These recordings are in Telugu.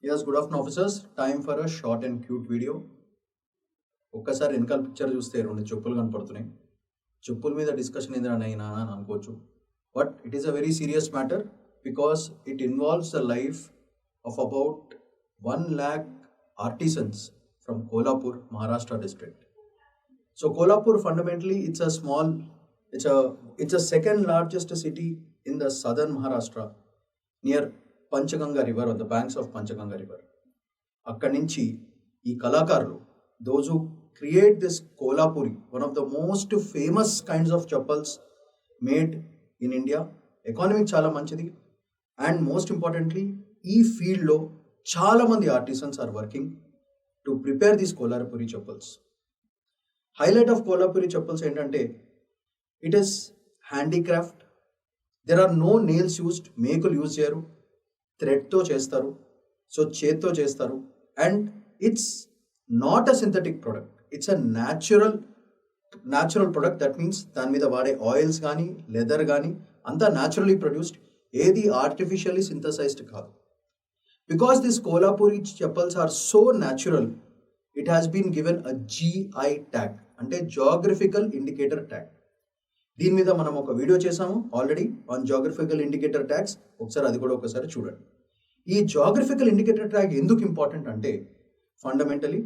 Yes, good afternoon, officers. Time for a short and cute video. ఒక్కసారి వెనకాల పిక్చర్ చూస్తే రెండు చెప్పులు కనపడుతున్నాయి. చెప్పుల మీద డిస్కషన్ ఏంటైనా అని అనుకోవచ్చు. But it is a very serious matter because it involves the life of about 1 lakh artisans from Kolhapur, Maharashtra district. So Kolhapur fundamentally it's a second largest city in the southern Maharashtra near Panchaganga river on the banks of Panchaganga river. అక్కడి నుంచి ఈ కళాకారులు those who create this Kolhapuri, one of the most famous kinds of chappals made in India. Economic చాలా మంచిది అండ్ మోస్ట్ ఇంపార్టెంట్లీ ఈ ఫీల్డ్లో చాలా మంది artisans are working to prepare these Kolhapuri chappals. Highlight of Kolhapuri chappals ఏంటంటే it is handicraft. There are no nails used, మేకులు యూజ్ చేయరు, థ్రెడ్తో చేస్తారు, సో చేత్తో చేస్తారు. And it's not a synthetic product, it's a natural product. That means దాని మీద వాడే ఆయిల్స్ కానీ లెదర్ కానీ అంతా న్యాచురలీ ప్రొడ్యూస్డ్, ఏది ఆర్టిఫిషియల్లీ సింథసైజ్డ్ కాదు. Because this Kolhapuri chappals are so natural, it has been given a GI tag, అంటే జాగ్రఫికల్ ఇండికేటర్ ట్యాగ్. దీని మీద మనం ఒక వీడియో చేసాము already on geographical indicator tags, ఒకసారి అది కూడా ఒకసారి చూడండి. ఈ జాగ్రఫికల్ ఇండికేటర్ ట్యాగ్ ఎందుకు ఇంపార్టెంట్ అంటే ఫండమెంటలీ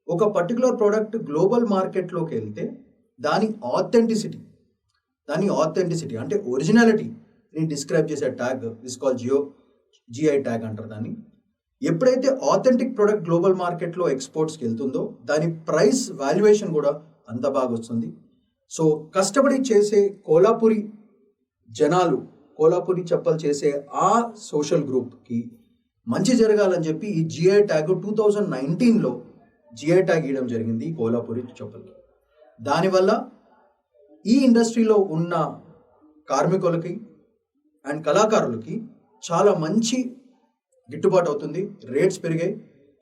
ఒక పర్టికులర్ ప్రోడక్ట్ గ్లోబల్ మార్కెట్లోకి వెళ్తే దాని ఆథెంటిసిటీ అంటే ఒరిజినాలిటీని డిస్క్రైబ్ చేసే tag is call GI tag అంటారు దాన్ని. ఎప్పుడైతే ఆథెంటిక్ ప్రోడక్ట్ గ్లోబల్ మార్కెట్లో ఎక్స్పోర్ట్స్కి వెళ్తుందో దాని ప్రైస్ వాల్యుయేషన్ కూడా అంత బాగా వస్తుంది. సో కష్టపడి చేసే కోలాపూరి జనాలు, కోలాపూరి చప్పలు చేసే ఆ సోషల్ గ్రూప్కి మంచి జరగాలని చెప్పి ఈ GI ట్యాగ్ 2019లో GI ట్యాగ్ ఇవ్వడం జరిగింది ఈ కోలాపూరి చప్పల్కి. దానివల్ల ఈ ఇండస్ట్రీలో ఉన్న కార్మికులకి అండ్ కళాకారులకి చాలా మంచి గిట్టుబాటు అవుతుంది, రేట్స్ పెరిగాయి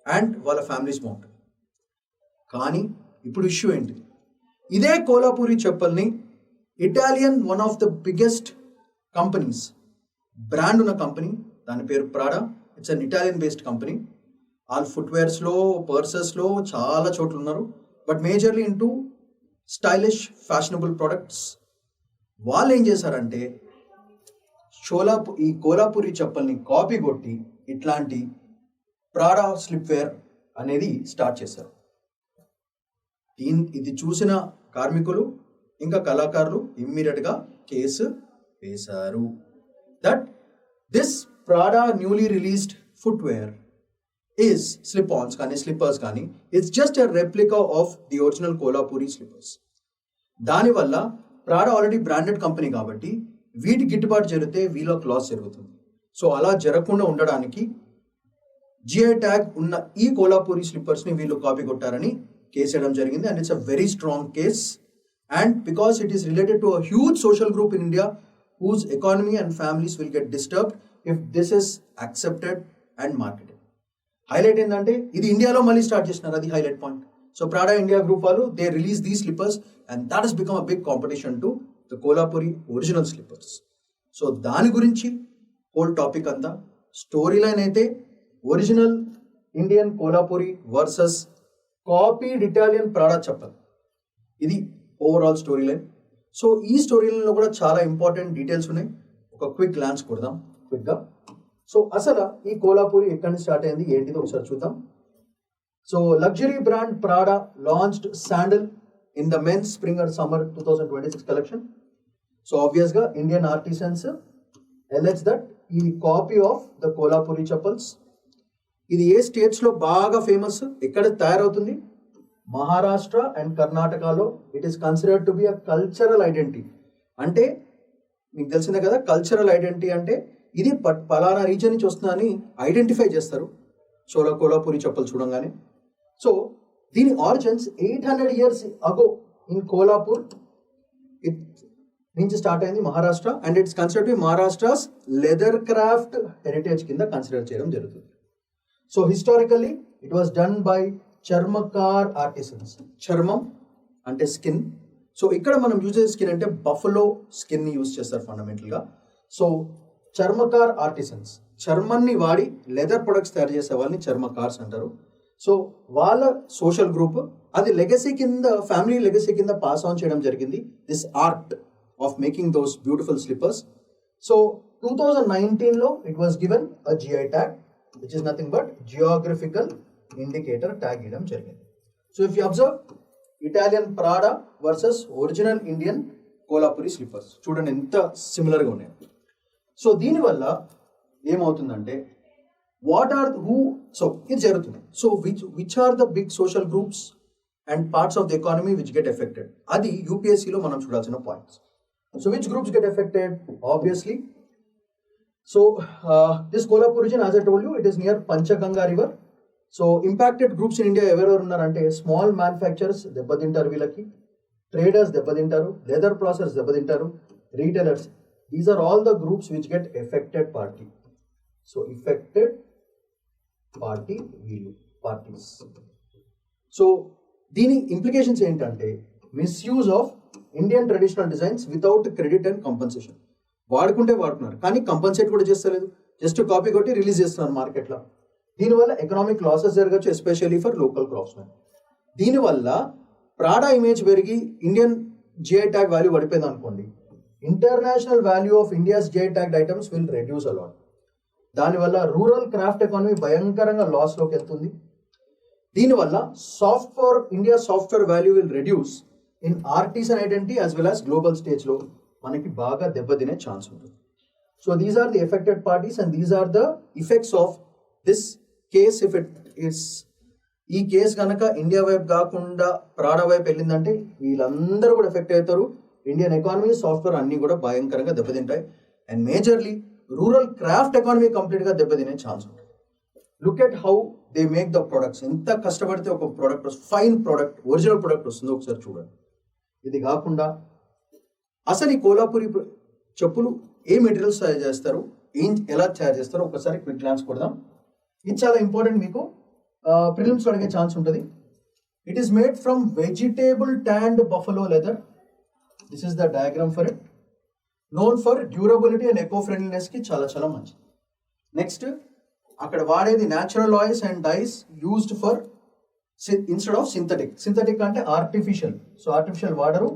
అండ్ వాళ్ళ ఫ్యామిలీస్ బాగుంటుంది. కానీ ఇప్పుడు ఇష్యూ ఏంటి? ఇదే కోలాపూరి చప్పల్ని Italian one of the biggest companies, brand ఉన్న కంపెనీ, దాని పేరు Prada. It's an Italian based company. All ఫుట్వేర్స్లో, పర్సెస్లో చాలా చోట్ల ఉన్నారు, but majorly into stylish fashionable products. వాళ్ళు ఏం చేశారంటే ఈ కోలాపూరి చప్పల్ని కాపీ కొట్టి ఇట్లాంటి ప్రాడా స్లిప్వేర్ అనేది స్టార్ట్ చేశారు. ఇది చూసిన కార్మికులు ఇంకా కళాకారులు ఇమ్మీడియట్గా కేసు వేశారు. That this Prada newly released footwear is slip-ons కానీ స్లిప్పర్స్ కానీ it's just a replica of the original Kolhapuri slippers. దానివల్ల ప్రాడా ఆల్రెడీ బ్రాండెడ్ కంపెనీ కాబట్టి వీటి గిట్టుబాటు జరిగితే వీళ్ళకి లాస్ జరుగుతుంది. సో అలా జరగకుండా ఉండడానికి GI ట్యాగ్ ఉన్న ఈ కోలాపూరి స్లిప్పర్స్ని వీళ్ళు కాపీ కొట్టారని కేసు వేయడం జరిగింది. And it's a very strong case. And because it is related to a huge social group in India whose economy and families will get disturbed if this is accepted and marketed. Highlight ఏంటంటే ఇది ఇండియాలో మళ్ళీ స్టార్ట్ చేసినారు, అది highlight point. So Prada India group వాళ్ళు they release these slippers and that has become a big competition to the Kolhapuri original slippers. So దాని గురించి హోల్ టాపిక్ అంతా. స్టోరీ లైన్ అయితే original Indian Kolhapuri versus copied Italian Prada chappal, ఇది ఓవరాల్ స్టోరీ లైన్. సో ఈ స్టోరీ లైన్లో కూడా చాలా ఇంపార్టెంట్ డీటెయిల్స్ ఉన్నాయి. ఒక క్విక్ గ్లాన్స్ కొడదాం క్విక్గా. సో అసలు ఈ కోలాపూరి ఎక్కడి నుంచి స్టార్ట్ అయింది ఏంటిదో ఒకసారి చూద్దాం. So luxury brand Prada launched sandal in the men's spring and summer 2026 collection. So ఆబ్వియస్గా ఇండియన్ ఆర్టిసన్స్ ఎలెజ్ దట్ ఈ copy of the Kolhapuri chappals. ఇది ఏ స్టేట్స్లో బాగా ఫేమస్, ఎక్కడ తయారవుతుంది? మహారాష్ట్ర అండ్ కర్ణాటకలో. It is considered to be a cultural identity. అంటే మీకు తెలిసిందే కదా, కల్చరల్ ఐడెంటిటీ అంటే ఇది పలానా రీజన్ నుంచి వస్తుందని ఐడెంటిఫై చేస్తారు కోలాపూరి చప్పలు చూడంగానే. సో దీని origins 800 years ago in Kolhapur నుంచి స్టార్ట్ అయింది Maharashtra. And it's considered be Maharashtra's leather craft heritage కింద కన్సిడర్ చేయడం జరుగుతుంది. So historically it was done by Charmakar artisans. చర్మం అంటే స్కిన్. సో ఇక్కడ మనం యూజ్ చేసే స్కిన్ అంటే బఫలో స్కిన్ని యూజ్ చేస్తారు ఫండమెంటల్గా. సో చర్మకార్ ఆర్టిసన్స్ చర్మాన్ని వాడి లెదర్ ప్రొడక్ట్స్ తయారు చేసే వాళ్ళని చర్మకార్స్ అంటారు. సో వాళ్ళ సోషల్ గ్రూప్ అది లెగసీ కింద, ఫ్యామిలీ లెగసీ కింద పాస్ ఆన్ చేయడం జరిగింది, this art of making those beautiful slippers. So 2019లో it was given a GI tag which is nothing but geographical indicator tag ఇవ్వడం జరిగింది. So if you observe, Italian Prada versus original Indian Kolhapuri slippers, చూడండి ఎంత సిమిలర్గా ఉన్నాయి. సో దీనివల్ల ఏమవుతుందంటే ఇది జరుగుతుంది. So which are the big social groups and parts of the economy which get affected, అది యూపీఎస్సీలో మనం చూడాల్సిన points. So which groups get affected? Obviously, so this Kolhapur region, as I told you, it is near Panchganga river. So impacted groups in India ఎవరెవరు ఉన్నారంటే, స్మాల్ మ్యానుఫ్యాక్చరర్స్ దెబ్బతింటారు, వీళ్ళకి ట్రేడర్స్ దెబ్బతింటారు, లెదర్ ప్రాసెస్ దెబ్బతింటారు, retailers. These are all the groups which get affected party. So affected party వీళ్ళు పార్టీస్. సో దీని ఇంప్లికేషన్స్ ఏంటంటే, misuse of Indian traditional designs without credit and compensation. వాడుకుంటే వాడుతున్నారు కానీ కంపన్సేట్ కూడా చేస్తలేదు, జస్ట్ కాపీ కొట్టి రిలీజ్ చేస్తున్నారు మార్కెట్లో. దీనివల్ల ఎకనామిక్ లాసెస్ జరగచ్చు, ఎస్పెషల్లీ ఫర్ లోకల్ క్రాఫ్ట్స్మెన్. దీనివల్ల ప్రాడా ఇమేజ్ పెరిగి ఇండియన్ జిఐ ట్యాగ్ వాల్యూ పడిపోయింది అనుకోండి, international value of India's GI tagged items will reduce a lot. దానివల్ల రూరల్ క్రాఫ్ట్ ఎకానమీ భయంకరంగా లాస్లోకి వెళ్తుంది. దీనివల్ల India software value will reduce in artisan identity as well as global స్టేజ్లో మనకి బాగా దెబ్బతినే ఛాన్స్ ఉంటుంది. So these are the affected parties and these are the effects of this case. If it is ఈ కేసు కనుక ఇండియా వైపు కాకుండా ప్రాడా వైపు వెళ్ళిందంటే వీళ్ళందరూ కూడా ఎఫెక్ట్ అవుతారు. ఇండియన్ ఎకానమీ, సాఫ్ట్వేర్ అన్నీ కూడా భయంకరంగా దెబ్బతింటాయి. And majorly rural craft economy కంప్లీట్గా దెబ్బతినే ఛాన్స్ ఉంటుంది. Look at how they make the products. ఎంత కష్టపడితే ఒక product, fine product, original product వస్తుందో ఒకసారి చూడండి. ఇది కాకుండా అసలు ఈ కోలాపురి చెప్పులు ఏ మెటీరియల్స్ తయారు చేస్తారు, ఎలా తయారు చేస్తారో ఒకసారి క్విక్ గ్లాన్స్ కొడదాం. ఇది చాలా ఇంపార్టెంట్, మీకు ప్రిలిమ్స్ అడిగే ఛాన్స్ ఉంటుంది. It is made from vegetable tanned buffalo leather. This is the diagram for it. Known for durability and eco ఫ్రెండ్లీనెస్కి చాలా చాలా మంచిది. నెక్స్ట్, అక్కడ వాడేది natural oils and dyes used for instead of synthetic. Synthetic అంటే ఆర్టిఫిషియల్. సో ఆర్టిఫిషియల్ వాడరు,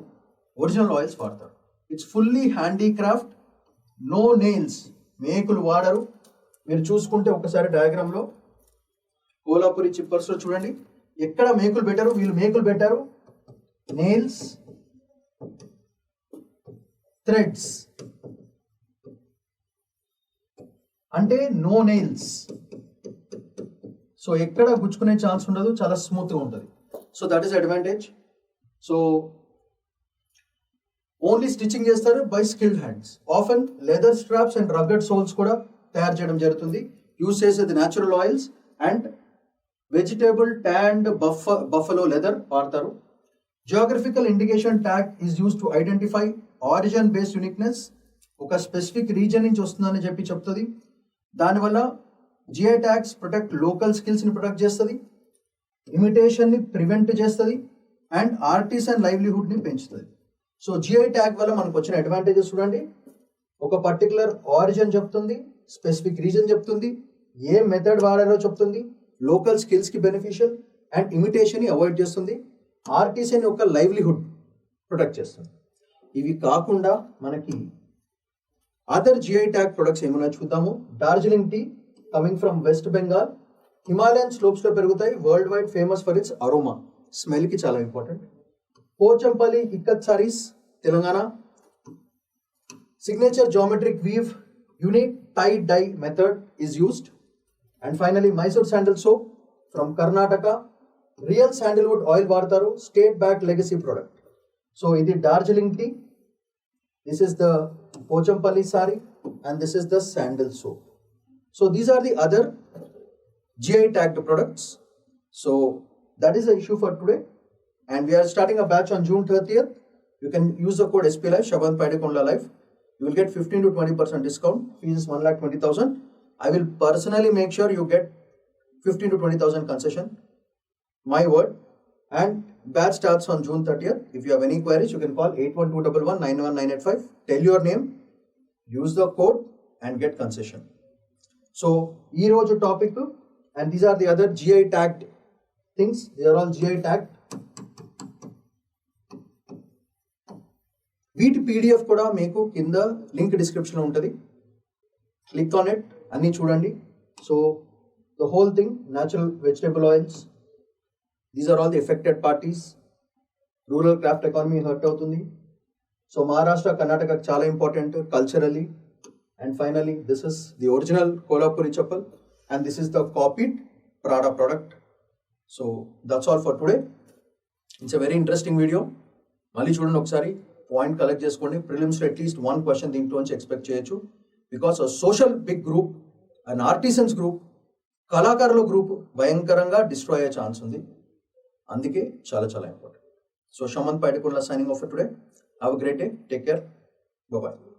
ఒరిజినల్ ఆయిల్స్ వాడతారు. It's fully handicraft, no nails, మేకులు వాడరు. మీరు చూసుకుంటే ఒకసారి డయాగ్రామ్లో కోలాపురి చిప్పర్స్లో చూడండి, ఎక్కడ మేకులు పెట్టారు, వీళ్ళు మేకులు పెట్టారు. నెయిల్స్, థ్రెడ్స్ అంటే నో నెయిల్స్. సో ఎక్కడ గుచ్చుకునే ఛాన్స్ ఉండదు, చాలా స్మూత్గా ఉంటుంది. So that is advantage. So only stitching చేస్తారు by skilled hands. Often leather straps and rugged soles కూడా తయారు చేయడం జరుగుతుంది. యూజ్ చేసేది natural oils and vegetable tanned buffalo leather వాడతారు. Geographical indication tag is use to identify origin based uniqueness. ఒక స్పెసిఫిక్ రీజన్ నుంచి వస్తుందని చెప్పి చెప్తుంది. దానివల్ల జిఐ ట్యాగ్స్ ప్రొటెక్ట్ లోకల్ స్కిల్స్ని ప్రొటెక్ట్ చేస్తుంది, ఇమిటేషన్ని ప్రివెంట్ చేస్తుంది అండ్ ఆర్టిసన్ లైవ్లీహుడ్ని పెంచుతుంది. సో జిఐ ట్యాగ్ వల్ల మనకు వచ్చిన అడ్వాంటేజెస్ చూడండి. ఒక పర్టికులర్ ఆరిజిన్ చెప్తుంది, స్పెసిఫిక్ రీజన్ చెప్తుంది, ఏ మెథడ్ వాడారో చెప్తుంది, లోకల్ స్కిల్స్కి బెనిఫిషియల్ అండ్ ఇమిటేషన్ని అవాయిడ్ చేస్తుంది, ఆర్టిసన్ యొక్క లైవ్లీహుడ్ ప్రొటెక్ట్ చేస్తుంది. ఇవి కాకుండా మనకి అదర్ జిఐ ట్యాగ్ ప్రొడక్ట్స్ ఏమైనా చూద్దాము. Darjeeling tea coming from West Bengal, Himalayan స్లోప్స్లో పెరుగుతాయి, world wide famous for its aroma, స్మెల్కి చాలా important. Pochampalli ikat saris, Telangana. Signature geometric weave, unique tie dye method is used. And finally Mysore sandal soap from Karnataka, real sandalwood oil వాడతారు, state back legacy product. So ఇది Darjeeling tea, this is the Pochampalli sari and this is the sandal soap. So these are the other GI tagged products. So that is the issue for today, and we are starting a batch on June 30th. You can use the code SPLive, Shaban Paidekonla Live. You will get 15 to 20% discount. Fees is 1,20,000. I will personally make sure you get 15 to 20,000 concession. My word. And batch starts on June 30th. If you have any queries, you can call 8121191985. Tell your name, use the code and get concession. So ఈ రోజు topic, and these are the other GI tagged things, they are all GI tagged. వీటి పీడిఎఫ్ కూడా మీకు కింద లింక్ డిస్క్రిప్షన్లో ఉంటుంది, క్లిక్ ఆన్ ఇట్, అన్నీ చూడండి. So the whole thing, natural vegetable oils, these are all the affected parties. Rural craft economy hurt అవుతుంది. సో మహారాష్ట్ర, కర్ణాటకకు చాలా important culturally. And finally this is the original Kolhapuri chappal and this is the copied Prada product. So that's all for today. It's a very interesting video. మళ్ళీ చూడండి ఒకసారి, పాయింట్ కలెక్ట్ చేసుకోండి. ప్రిలిమ్స్లో అట్లీస్ట్ 1 క్వశ్చన్ దీంట్లోంచి ఎక్స్పెక్ట్ చేయొచ్చు. Because social big group and artisans group, కళాకారుల గ్రూప్ భయంకరంగా డిస్ట్రాయ్ అయ్యే ఛాన్స్ ఉంది. అందుకే చాలా చాలా important. So Shamanth Paidekula signing off for today. Have a great day. Take care. Bye-bye.